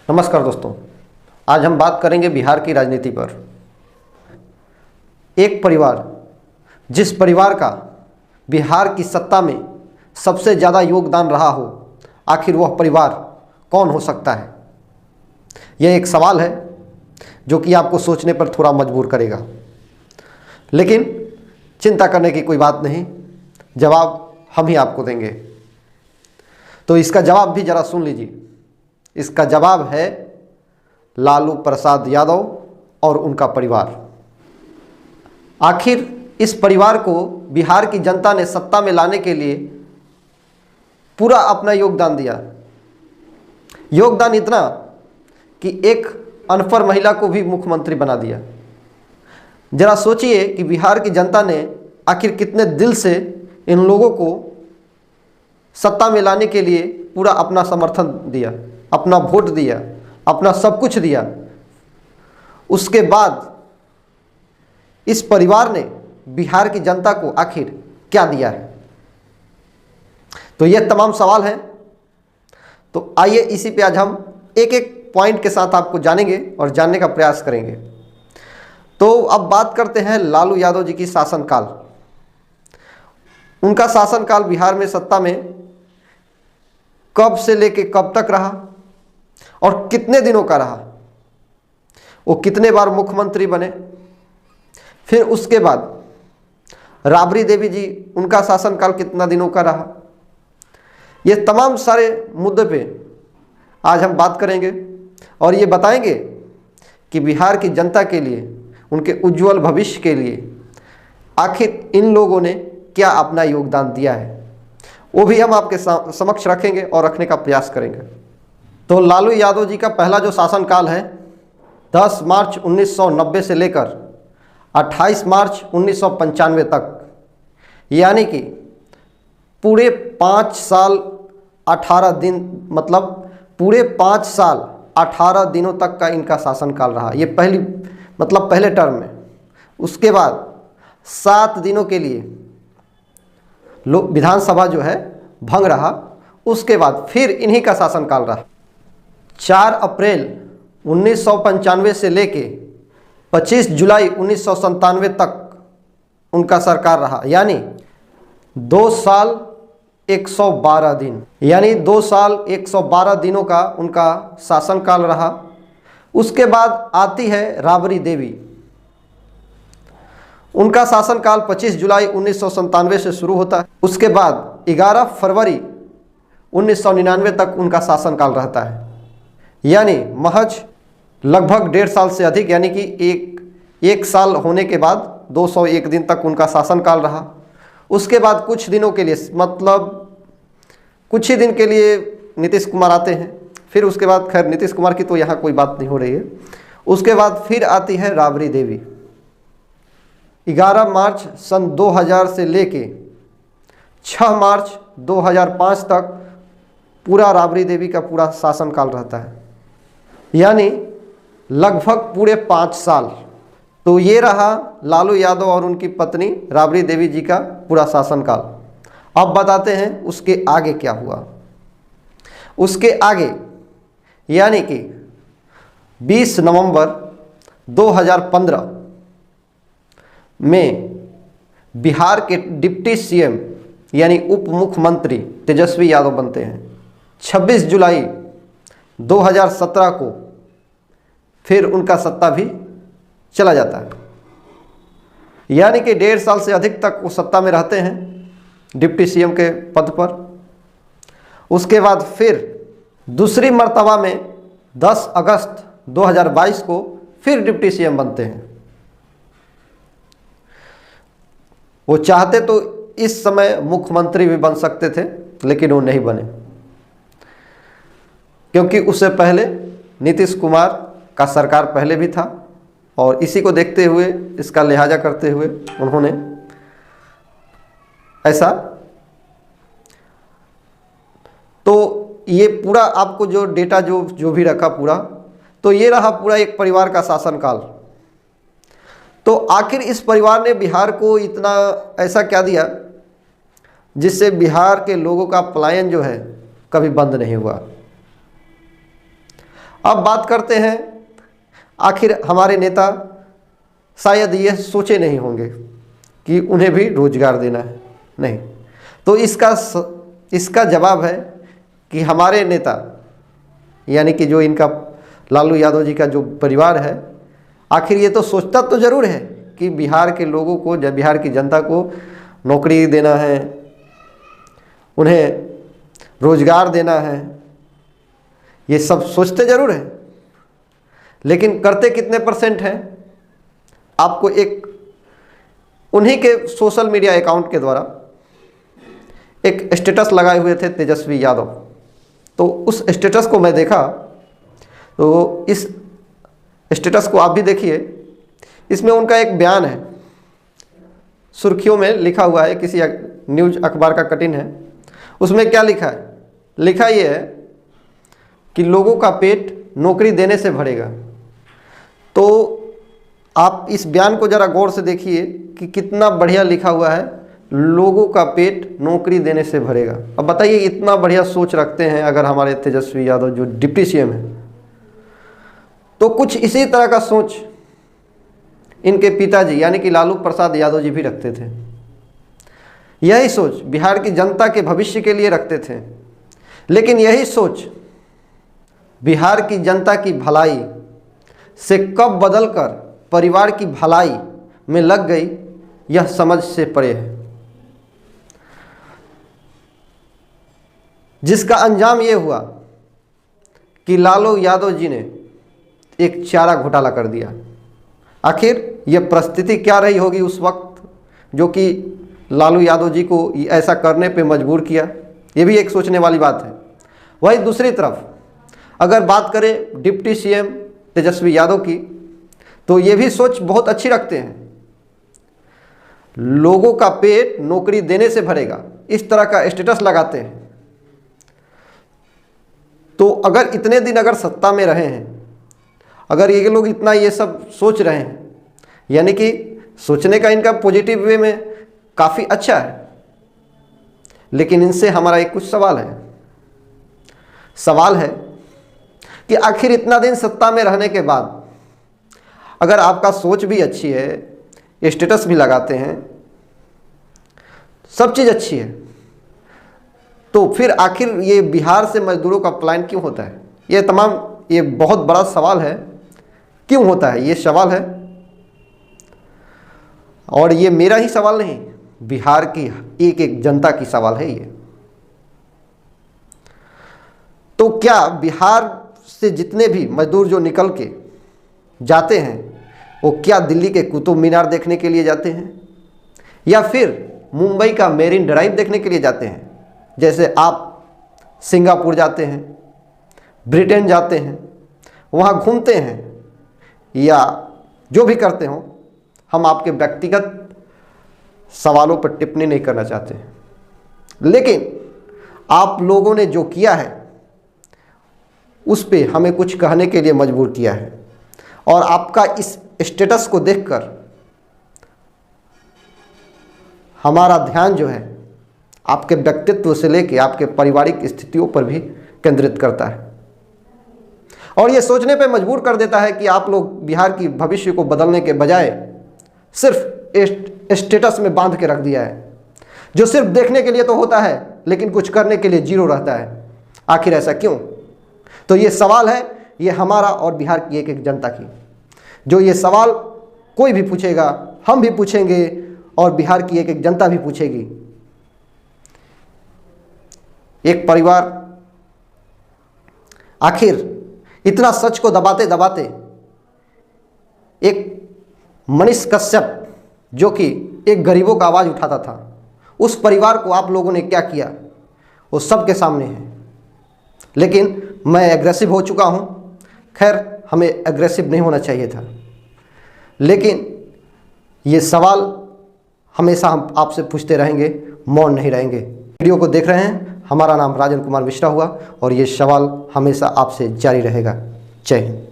नमस्कार दोस्तों, आज हम बात करेंगे बिहार की राजनीति पर। एक परिवार, जिस परिवार का बिहार की सत्ता में सबसे ज़्यादा योगदान रहा हो, आखिर वह परिवार कौन हो सकता है? यह एक सवाल है जो कि आपको सोचने पर थोड़ा मजबूर करेगा, लेकिन चिंता करने की कोई बात नहीं, जवाब हम ही आपको देंगे। तो इसका जवाब भी ज़रा सुन लीजिए। इसका जवाब है लालू प्रसाद यादव और उनका परिवार। आखिर इस परिवार को बिहार की जनता ने सत्ता में लाने के लिए पूरा अपना योगदान दिया। योगदान इतना कि एक अनपढ़ महिला को भी मुख्यमंत्री बना दिया। जरा सोचिए कि बिहार की जनता ने आखिर कितने दिल से इन लोगों को सत्ता में लाने के लिए पूरा अपना समर्थन दिया, अपना वोट दिया, अपना सब कुछ दिया। उसके बाद इस परिवार ने बिहार की जनता को आखिर क्या दिया है? तो ये तमाम सवाल हैं। तो आइए इसी पे आज हम एक एक पॉइंट के साथ आपको जानेंगे और जानने का प्रयास करेंगे। तो अब बात करते हैं लालू यादव जी की शासनकाल। उनका शासनकाल बिहार में सत्ता में कब से लेके कब तक रहा और कितने दिनों का रहा, वो कितने बार मुख्यमंत्री बने, फिर उसके बाद राबड़ी देवी जी, उनका शासनकाल कितना दिनों का रहा, ये तमाम सारे मुद्दे पे आज हम बात करेंगे और ये बताएंगे कि बिहार की जनता के लिए, उनके उज्जवल भविष्य के लिए आखिर इन लोगों ने क्या अपना योगदान दिया है, वो भी हम आपके समक्ष रखेंगे और रखने का प्रयास करेंगे। तो लालू यादव जी का पहला जो शासनकाल है 10 मार्च 1990 से लेकर 28 मार्च 1995 तक, यानी कि पूरे 5 साल 18 दिन, मतलब पूरे 5 साल 18 दिनों तक का इनका शासनकाल रहा। ये पहले टर्म में। उसके बाद 7 दिनों के लिए विधानसभा जो है भंग रहा। उसके बाद फिर इन्हीं का शासनकाल रहा। 4 अप्रैल 1995 से लेके 25 जुलाई 1997 तक उनका सरकार रहा, यानी 2 साल 112 दिन, यानी 2 साल 112 दिनों का उनका शासनकाल रहा। उसके बाद आती है राबड़ी देवी। उनका शासनकाल 25 जुलाई 1997 से शुरू होता है। उसके बाद 11 फरवरी 1999 तक उनका शासनकाल रहता है, यानी महज लगभग 1.5 साल से अधिक, यानी कि एक साल होने के बाद 201 दिन तक उनका शासनकाल रहा। उसके बाद कुछ दिनों के लिए, मतलब कुछ ही दिन के लिए नीतीश कुमार आते हैं। फिर उसके बाद, खैर नीतीश कुमार की तो यहाँ कोई बात नहीं हो रही है। उसके बाद फिर आती है राबड़ी देवी। 11 मार्च सन 2000 से लेके 6 मार्च 2005 तक पूरा राबड़ी देवी का पूरा शासनकाल रहता है, यानी लगभग पूरे 5 साल। तो ये रहा लालू यादव और उनकी पत्नी राबड़ी देवी जी का पूरा शासनकाल। अब बताते हैं उसके आगे क्या हुआ। उसके आगे यानी कि 20 नवंबर 2015 में बिहार के डिप्टी सीएम यानी उप मुख्यमंत्री तेजस्वी यादव बनते हैं। 26 जुलाई 2017 को फिर उनका सत्ता भी चला जाता है, यानी कि 1.5 साल से अधिक तक वो सत्ता में रहते हैं डिप्टी सीएम के पद पर। उसके बाद फिर दूसरी मर्तबा में 10 अगस्त 2022 को फिर डिप्टी सीएम बनते हैं। वो चाहते तो इस समय मुख्यमंत्री भी बन सकते थे, लेकिन वो नहीं बने, क्योंकि उससे पहले नीतीश कुमार का सरकार पहले भी था और इसी को देखते हुए, इसका लिहाजा करते हुए उन्होंने ऐसा। तो ये पूरा आपको जो डेटा जो भी रखा पूरा, तो ये रहा पूरा एक परिवार का शासनकाल। तो आखिर इस परिवार ने बिहार को इतना ऐसा क्या दिया जिससे बिहार के लोगों का पलायन जो है कभी बंद नहीं हुआ। अब बात करते हैं, आखिर हमारे नेता शायद ये सोचे नहीं होंगे कि उन्हें भी रोजगार देना है, नहीं। तो इसका जवाब है कि हमारे नेता यानी कि जो इनका लालू यादव जी का जो परिवार है, आखिर ये तो सोचता तो ज़रूर है कि बिहार के लोगों को, बिहार की जनता को नौकरी देना है, उन्हें रोजगार देना है, ये सब सोचते ज़रूर हैं, लेकिन करते कितने परसेंट हैं? आपको एक उन्हीं के सोशल मीडिया अकाउंट के द्वारा एक स्टेटस लगाए हुए थे तेजस्वी यादव, तो उस स्टेटस को मैं देखा, तो इस स्टेटस को आप भी देखिए। इसमें उनका एक बयान है, सुर्खियों में लिखा हुआ है, किसी न्यूज़ अखबार का कटिंग है। उसमें क्या लिखा है? लिखा ये है कि लोगों का पेट नौकरी देने से भरेगा। तो आप इस बयान को ज़रा गौर से देखिए कि कितना बढ़िया लिखा हुआ है, लोगों का पेट नौकरी देने से भरेगा। अब बताइए, इतना बढ़िया सोच रखते हैं अगर हमारे तेजस्वी यादव जो डिप्टी सीएम हैं, तो कुछ इसी तरह का सोच इनके पिताजी यानी कि लालू प्रसाद यादव जी भी रखते थे। यही सोच बिहार की जनता के भविष्य के लिए रखते थे, लेकिन यही सोच बिहार की जनता की भलाई से कब बदलकर परिवार की भलाई में लग गई, यह समझ से परे है। जिसका अंजाम यह हुआ कि लालू यादव जी ने एक चारा घोटाला कर दिया। आखिर यह परिस्थिति क्या रही होगी उस वक्त जो कि लालू यादव जी को ऐसा करने पे मजबूर किया, ये भी एक सोचने वाली बात है। वहीं दूसरी तरफ अगर बात करें डिप्टी सीएम तेजस्वी यादव की, तो ये भी सोच बहुत अच्छी रखते हैं, लोगों का पेट नौकरी देने से भरेगा, इस तरह का स्टेटस लगाते हैं। तो अगर इतने दिन अगर सत्ता में रहे हैं, अगर ये लोग इतना ये सब सोच रहे हैं, यानी कि सोचने का इनका पॉजिटिव वे में काफ़ी अच्छा है। लेकिन इनसे हमारा एक कुछ सवाल है कि आखिर इतना दिन सत्ता में रहने के बाद अगर आपका सोच भी अच्छी है, स्टेटस भी लगाते हैं, सब चीज़ अच्छी है, तो फिर आखिर ये बिहार से मजदूरों का प्लान क्यों होता है? ये बहुत बड़ा सवाल है, क्यों होता है? ये सवाल है, और ये मेरा ही सवाल नहीं, बिहार की एक एक जनता की सवाल है ये। तो क्या बिहार से जितने भी मजदूर जो निकल के जाते हैं, वो क्या दिल्ली के कुतुब मीनार देखने के लिए जाते हैं, या फिर मुंबई का मेरिन ड्राइव देखने के लिए जाते हैं? जैसे आप सिंगापुर जाते हैं, ब्रिटेन जाते हैं, वहाँ घूमते हैं या जो भी करते हो, हम आपके व्यक्तिगत सवालों पर टिप्पणी नहीं करना चाहते हैं, लेकिन आप लोगों ने जो किया है उस पे हमें कुछ कहने के लिए मजबूर किया है। और आपका इस स्टेटस को देखकर हमारा ध्यान जो है आपके व्यक्तित्व से लेकर आपके पारिवारिक स्थितियों पर भी केंद्रित करता है, और ये सोचने पे मजबूर कर देता है कि आप लोग बिहार की भविष्य को बदलने के बजाय सिर्फ स्टेटस में बांध के रख दिया है, जो सिर्फ देखने के लिए तो होता है लेकिन कुछ करने के लिए जीरो रहता है। आखिर ऐसा क्यों? तो ये सवाल है, ये हमारा और बिहार की एक एक जनता की। जो ये सवाल कोई भी पूछेगा, हम भी पूछेंगे और बिहार की एक एक जनता भी पूछेगी। एक परिवार आखिर इतना सच को दबाते दबाते एक मनीष कश्यप जो कि एक गरीबों का आवाज़ उठाता था, उस परिवार को आप लोगों ने क्या किया वो सबके सामने है। लेकिन मैं एग्रेसिव हो चुका हूँ, खैर हमें एग्रेसिव नहीं होना चाहिए था, लेकिन ये सवाल हमेशा हम आपसे पूछते रहेंगे, मौन नहीं रहेंगे। वीडियो को देख रहे हैं, हमारा नाम राजन कुमार मिश्रा हुआ और ये सवाल हमेशा आपसे जारी रहेगा। जय हिंद।